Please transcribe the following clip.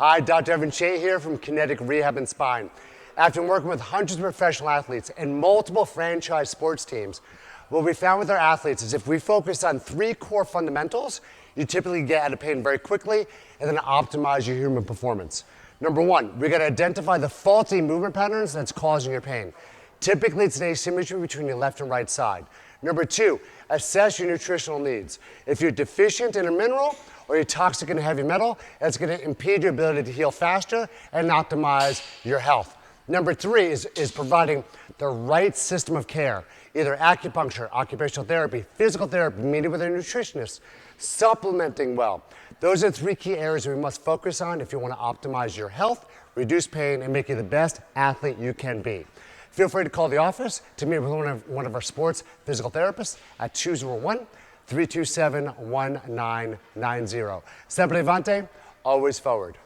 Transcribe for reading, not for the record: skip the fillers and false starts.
Hi, Dr. Evan Chait here from Kinetic Rehab and Spine. After working with hundreds of professional athletes and multiple franchise sports teams, what we found with our athletes is if we focus on 3 core fundamentals, you typically get out of pain very quickly and then optimize your human performance. Number 1, we gotta identify the faulty movement patterns that's causing your pain. Typically, it's an asymmetry between your left and right side. Number 2, assess your nutritional needs. If you're deficient in a mineral or you're toxic in a heavy metal, that's gonna impede your ability to heal faster and optimize your health. Number 3 is providing the right system of care, either acupuncture, occupational therapy, physical therapy, meeting with a nutritionist, supplementing well. Those are 3 key areas we must focus on if you wanna optimize your health, reduce pain, and make you the best athlete you can be. Feel free to call the office to meet with one of our sports physical therapists at 201-327-1990. Sempre levante, always forward.